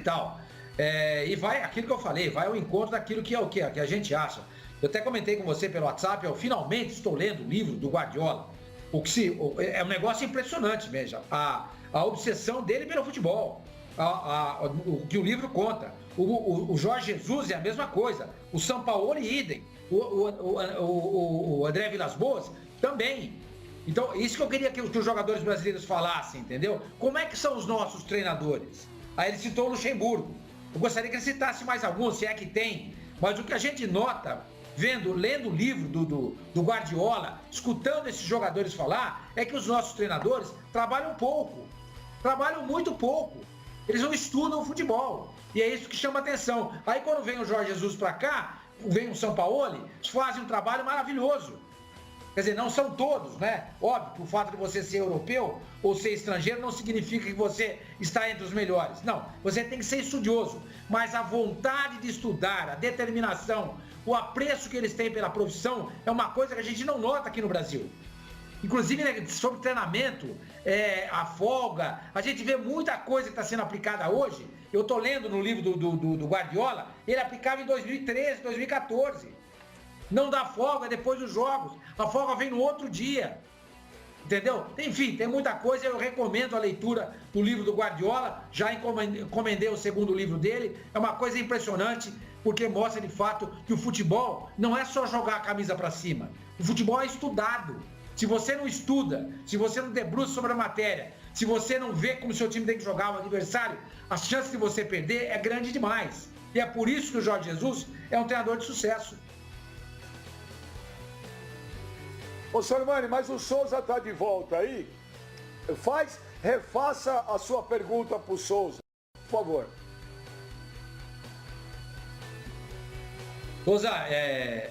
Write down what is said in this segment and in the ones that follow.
tal. E vai, aquilo que eu falei, vai ao encontro daquilo que é o que a gente acha. Eu até comentei com você pelo WhatsApp, eu finalmente estou lendo o livro do Guardiola. É um negócio impressionante, veja, a obsessão dele pelo futebol, o que o livro conta. O Jorge Jesus é a mesma coisa, o Sampaoli idem, o André Vilas-Boas também. Então, isso que eu queria que os jogadores brasileiros falassem, entendeu? Como é que são os nossos treinadores? Aí ele citou o Luxemburgo. Eu gostaria que ele citasse mais alguns, se é que tem. Mas o que a gente nota, lendo o livro do Guardiola, escutando esses jogadores falar, é que os nossos treinadores trabalham pouco. Trabalham muito pouco. Eles não estudam o futebol. E é isso que chama atenção. Aí quando vem o Jorge Jesus para cá, vem o Sampaoli, fazem um trabalho maravilhoso. Quer dizer, não são todos, né? Óbvio que o fato de você ser europeu ou ser estrangeiro não significa que você está entre os melhores. Não, você tem que ser estudioso. Mas a vontade de estudar, a determinação, o apreço que eles têm pela profissão é uma coisa que a gente não nota aqui no Brasil. Inclusive, né, sobre treinamento, a folga, a gente vê muita coisa que está sendo aplicada hoje. Eu estou lendo no livro do Guardiola, ele aplicava em 2013, 2014. Não dá folga depois dos jogos. A folga vem no outro dia. Entendeu? Enfim, tem muita coisa. Eu recomendo a leitura do livro do Guardiola. Já encomendei o segundo livro dele. É uma coisa impressionante, porque mostra de fato que o futebol não é só jogar a camisa para cima. O futebol é estudado. Se você não estuda, se você não debruça sobre a matéria, se você não vê como o seu time tem que jogar o adversário, a chance de você perder é grande demais. E é por isso que o Jorge Jesus é um treinador de sucesso. Ô, Sormani, mas o Souza está de volta aí. Refaça a sua pergunta para o Souza, por favor. Souza,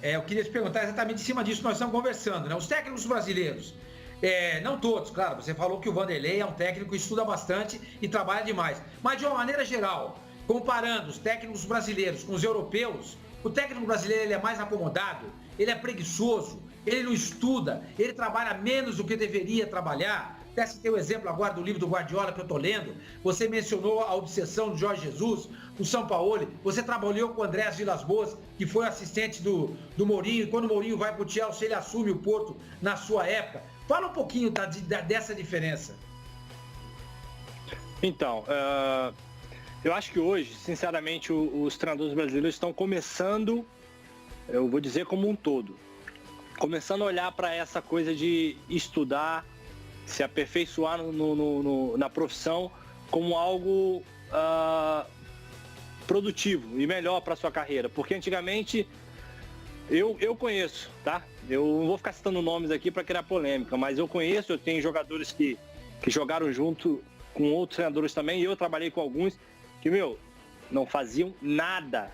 eu queria te perguntar exatamente em cima disso que nós estamos conversando, né? Os técnicos brasileiros, não todos, claro, você falou que o Vanderlei é um técnico que estuda bastante e trabalha demais, mas de uma maneira geral, comparando os técnicos brasileiros com os europeus, o técnico brasileiro ele é mais acomodado, ele é preguiçoso, ele não estuda, ele trabalha menos do que deveria trabalhar. Até citei o exemplo agora do livro do Guardiola que eu estou lendo. Você mencionou a obsessão do Jorge Jesus, do Sampaoli. Você trabalhou com o André Vilas-Boas, que foi assistente do Mourinho. E quando o Mourinho vai para o Chelsea, ele assume o Porto na sua época. Fala um pouquinho dessa diferença. Então, eu acho que hoje, sinceramente, os treinadores brasileiros estão começando, eu vou dizer como um todo, começando a olhar para essa coisa de estudar, se aperfeiçoar na profissão como algo produtivo e melhor para a sua carreira. Porque antigamente, eu conheço, tá? Eu não vou ficar citando nomes aqui para criar polêmica, mas eu tenho jogadores que jogaram junto com outros treinadores também, e eu trabalhei com alguns que, não faziam nada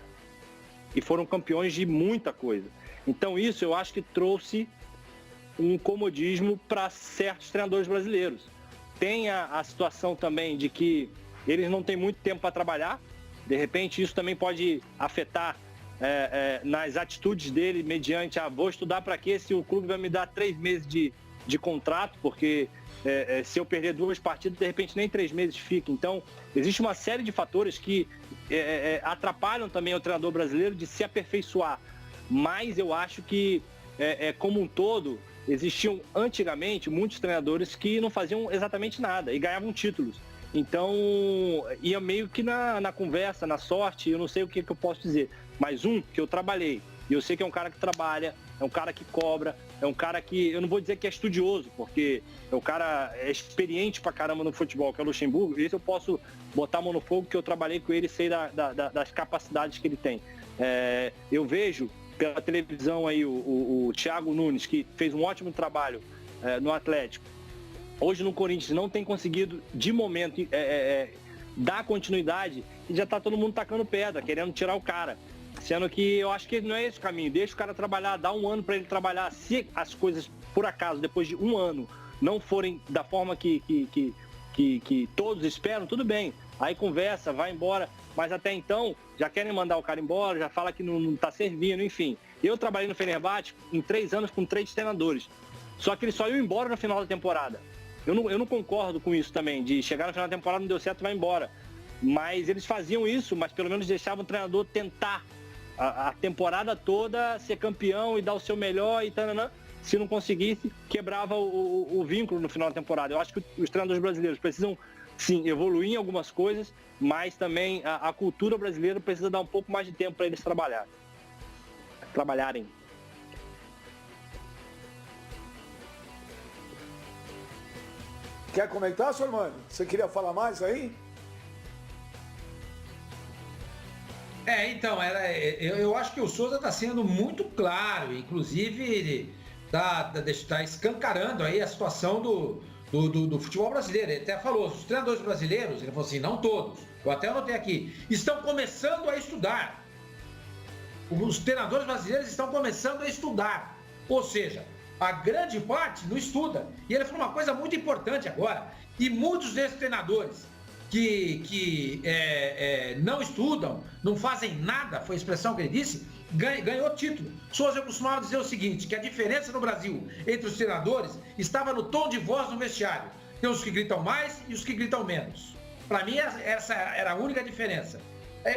e foram campeões de muita coisa. Então isso eu acho que trouxe um comodismo para certos treinadores brasileiros. Tem a situação também de que eles não têm muito tempo para trabalhar, de repente isso também pode afetar nas atitudes dele, mediante, vou estudar para quê se o clube vai me dar 3 meses de contrato, porque se eu perder 2 partidas, de repente nem 3 meses fica. Então, existe uma série de fatores que atrapalham também o treinador brasileiro de se aperfeiçoar. Mas eu acho que, como um todo, existiam antigamente muitos treinadores que não faziam exatamente nada e ganhavam títulos. Então, ia meio que na conversa, na sorte, eu não sei o que eu posso dizer. Mas que eu trabalhei, e eu sei que é um cara que trabalha, é um cara que cobra, é um cara que, eu não vou dizer que é estudioso, porque o cara é experiente pra caramba no futebol, que é o Luxemburgo, e isso eu posso botar a mão no fogo, que eu trabalhei com ele e sei das capacidades que ele tem. Eu vejo pela televisão aí o Thiago Nunes, que fez um ótimo trabalho no Atlético. Hoje no Corinthians não tem conseguido, de momento, dar continuidade, e já tá todo mundo tacando pedra, querendo tirar o cara. Sendo que eu acho que não é esse o caminho. Deixa o cara trabalhar, dá 1 ano para ele trabalhar. Se as coisas, por acaso, depois de 1 ano, não forem da forma que todos esperam, tudo bem. Aí conversa, vai embora. Mas até então, já querem mandar o cara embora, já fala que não tá servindo, enfim. Eu trabalhei no Fenerbahçe em 3 anos com 3 treinadores. Só que ele só ia embora no final da temporada. Eu não concordo com isso também, de chegar no final da temporada, não deu certo, vai embora. mas eles faziam isso, mas pelo menos deixavam o treinador tentar a temporada toda ser campeão e dar o seu melhor e tananã. Se não conseguisse, quebrava o vínculo no final da temporada. Eu acho que os treinadores brasileiros precisam, sim, evoluir em algumas coisas, mas também a cultura brasileira precisa dar um pouco mais de tempo para eles trabalharem. Quer comentar, Sormani? Você queria falar mais aí? Então, eu acho que o Souza está sendo muito claro, inclusive ele está escancarando aí a situação do futebol brasileiro. Ele até falou, os treinadores brasileiros, ele falou assim, não todos, eu até anotei aqui, estão começando a estudar. Os treinadores brasileiros estão começando a estudar, ou seja, a grande parte não estuda. E ele falou uma coisa muito importante agora, e muitos desses treinadores que não estudam, não fazem nada, foi a expressão que ele disse, ganhou título. Souza costumava dizer o seguinte, que a diferença no Brasil entre os treinadores estava no tom de voz no vestiário. Tem os que gritam mais e os que gritam menos. Para mim, essa era a única diferença.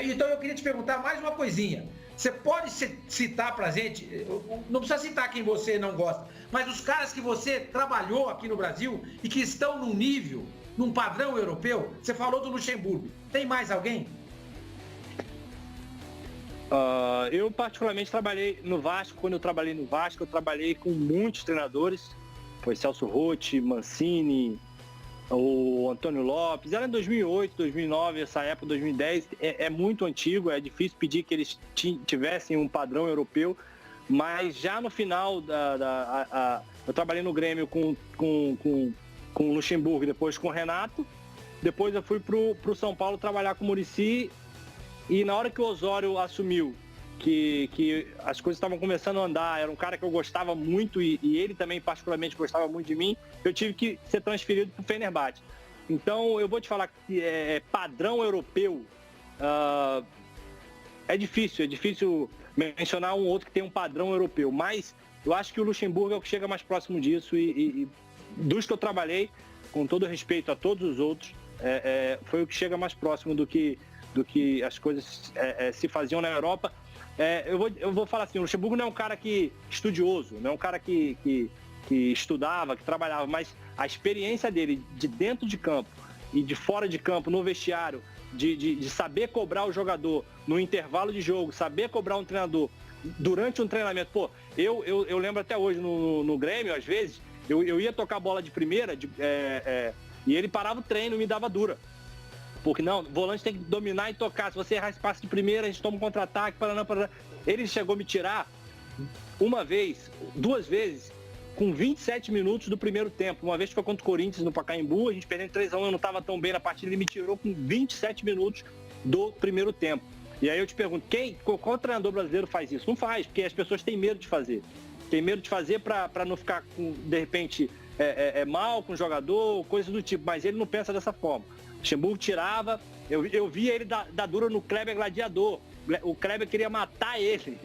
Então eu queria te perguntar mais uma coisinha. Você pode citar pra gente, não precisa citar quem você não gosta, mas os caras que você trabalhou aqui no Brasil e que estão num nível, num padrão europeu? Você falou do Luxemburgo. Tem mais alguém? Eu particularmente trabalhei no Vasco. Quando eu trabalhei no Vasco, eu trabalhei com muitos treinadores. Foi Celso Rotti, Mancini, o Antônio Lopes. Era em 2008, 2009, essa época, 2010. É muito antigo, é difícil pedir que eles tivessem um padrão europeu. Mas já no final, eu trabalhei no Grêmio com o Luxemburgo, depois com o Renato. Depois eu fui pro São Paulo trabalhar com o Muricy. E na hora que o Osório assumiu, que as coisas estavam começando a andar, era um cara que eu gostava muito e ele também particularmente gostava muito de mim, eu tive que ser transferido para o Fenerbahçe. Então eu vou te falar que padrão europeu, é difícil mencionar um outro que tem um padrão europeu, mas eu acho que o Luxemburgo é o que chega mais próximo disso e dos que eu trabalhei, com todo respeito a todos os outros, foi o que chega mais próximo do que as coisas se faziam na Europa. Eu vou falar assim, o Luxemburgo não é um cara estudioso, não é um cara que estudava, que trabalhava, mas a experiência dele de dentro de campo e de fora de campo, no vestiário, de saber cobrar o jogador no intervalo de jogo, saber cobrar um treinador durante um treinamento. Pô, eu lembro até hoje no Grêmio, às vezes, eu ia tocar a bola de primeira e ele parava o treino e me dava dura. Porque não, o volante tem que dominar e tocar. Se você errar esse passe de primeira, a gente toma um contra-ataque. Ele chegou a me tirar uma vez, 2 vezes, com 27 minutos do primeiro tempo. Uma vez foi contra o Corinthians no Pacaembu, a gente perdendo 3-1, eu não estava tão bem na partida, ele me tirou com 27 minutos do primeiro tempo. E aí eu te pergunto, qual treinador brasileiro faz isso? Não faz, porque as pessoas têm medo de fazer. Tem medo de fazer para não ficar, de repente, mal com o jogador, coisas do tipo. Mas ele não pensa dessa forma. Luxemburgo tirava, eu via ele dar dura no Kleber Gladiador. O Kleber queria matar ele,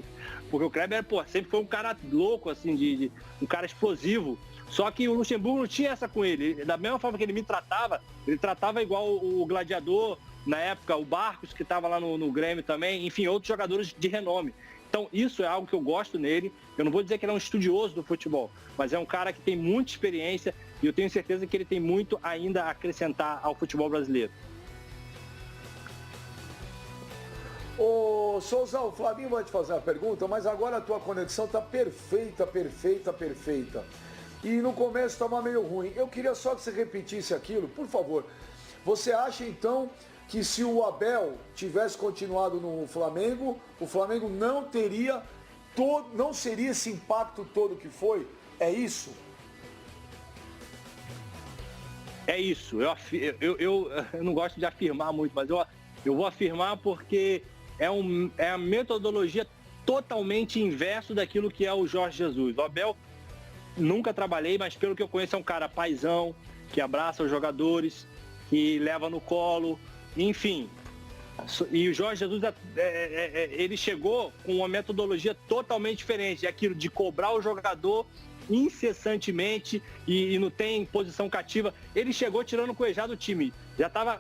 porque o Kleber sempre foi um cara louco, assim, um cara explosivo. Só que o Luxemburgo não tinha essa com ele. Da mesma forma que ele me tratava, ele tratava igual o Gladiador, na época, o Barcos, que estava lá no Grêmio também, enfim, outros jogadores de renome. Então, isso é algo que eu gosto nele. Eu não vou dizer que ele é um estudioso do futebol, mas é um cara que tem muita experiência e eu tenho certeza que ele tem muito ainda a acrescentar ao futebol brasileiro. Ô Souza, o Flavinho vai te fazer uma pergunta, mas agora a tua conexão está perfeita. E no começo estava meio ruim. Eu queria só que você repetisse aquilo, por favor. Você acha então que se o Abel tivesse continuado no Flamengo, o Flamengo não seria esse impacto todo que foi? É isso? É isso. Eu não gosto de afirmar muito, mas eu vou afirmar porque é a metodologia totalmente inverso daquilo que é o Jorge Jesus. O Abel, nunca trabalhei, mas pelo que eu conheço é um cara paizão, que abraça os jogadores, que leva no colo, enfim. E o Jorge Jesus, ele chegou com uma metodologia totalmente diferente, aquilo de cobrar o jogador incessantemente e não tem posição cativa. Ele chegou tirando o Cuejá do time. Já estava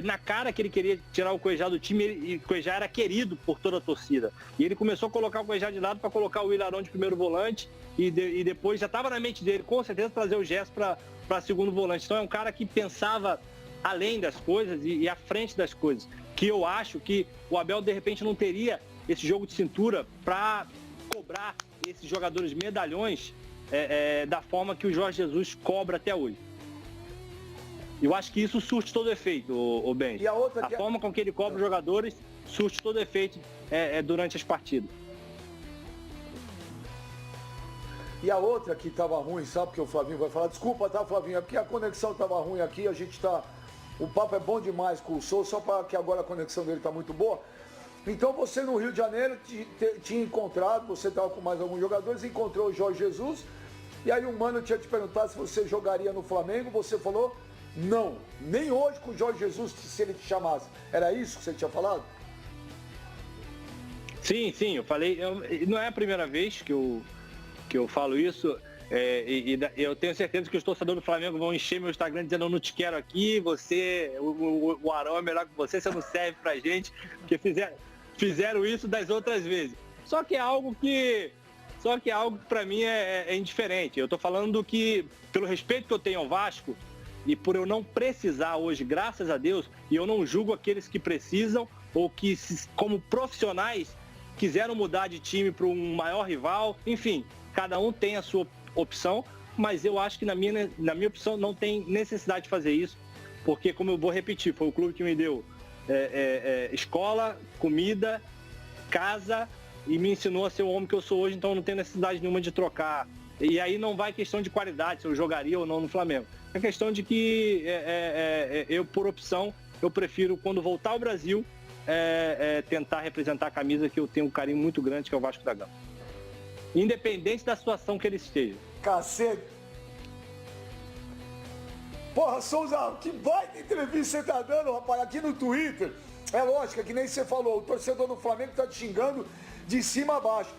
na cara que ele queria tirar o Cuejá do time, e o Cuejá era querido por toda a torcida. E ele começou a colocar o Cuejá de lado para colocar o Willian Arão de primeiro volante, e depois já estava na mente dele, com certeza, trazer o Gerson para segundo volante. Então é um cara que pensava além das coisas e à frente das coisas, que eu acho que o Abel, de repente, não teria esse jogo de cintura para cobrar esses jogadores medalhões da forma que o Jorge Jesus cobra até hoje. Eu acho que isso surte todo efeito, o Ben. E a outra a forma com que ele cobra os jogadores surte todo efeito durante as partidas. E a outra que estava ruim, sabe porque o Flavinho vai falar? Desculpa, tá, Flavinho? É porque a conexão estava ruim aqui, a gente tá... O papo é bom demais com o Souza, só para que agora a conexão dele está muito boa. Então você no Rio de Janeiro tinha encontrado, você estava com mais alguns jogadores, encontrou o Jorge Jesus, e aí o Mano tinha te perguntado se você jogaria no Flamengo, você falou não, nem hoje com o Jorge Jesus, se ele te chamasse. Era isso que você tinha falado? Sim, eu falei, não é a primeira vez que eu falo isso, eu tenho certeza que os torcedores do Flamengo vão encher meu Instagram dizendo eu não te quero aqui, o Arão é melhor que você não serve pra gente, porque fizeram isso das outras vezes. Só que é algo que para mim é indiferente. Eu tô falando que, pelo respeito que eu tenho ao Vasco, e por eu não precisar hoje, graças a Deus, e eu não julgo aqueles que precisam, ou que, como profissionais, quiseram mudar de time para um maior rival, enfim, cada um tem a sua opção, mas eu acho que na minha opção não tem necessidade de fazer isso, porque, como eu vou repetir, foi o clube que me deu escola, comida, casa, e me ensinou a ser o homem que eu sou hoje, então não tem necessidade nenhuma de trocar. E aí não vai questão de qualidade, se eu jogaria ou não no Flamengo. É questão de que eu, por opção, eu prefiro, quando voltar ao Brasil, tentar representar a camisa que eu tenho um carinho muito grande, que é o Vasco da Gama. Independente da situação que ele esteja. Cacete! Porra, Souza, que baita entrevista você tá dando, rapaz, aqui no Twitter. É lógico, que nem você falou, o torcedor do Flamengo tá te xingando de cima a baixo.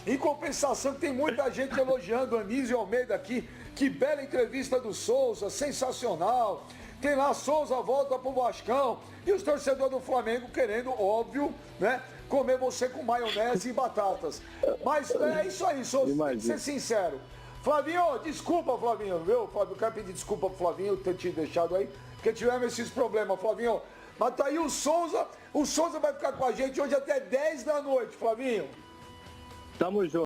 Em compensação, tem muita gente elogiando o Anísio Almeida aqui. Que bela entrevista do Souza, sensacional. Tem lá, Souza volta pro Vascão. E os torcedores do Flamengo querendo, óbvio, né, comer você com maionese e batatas. Mas é isso aí, Souza, tem que ser sincero. Flavinho, desculpa, Flavinho, viu? Eu quero pedir desculpa pro Flavinho ter te deixado aí, porque tivemos esses problemas, Flavinho. Mas tá aí o Souza vai ficar com a gente hoje até 10 da noite, Flavinho. Tamo junto.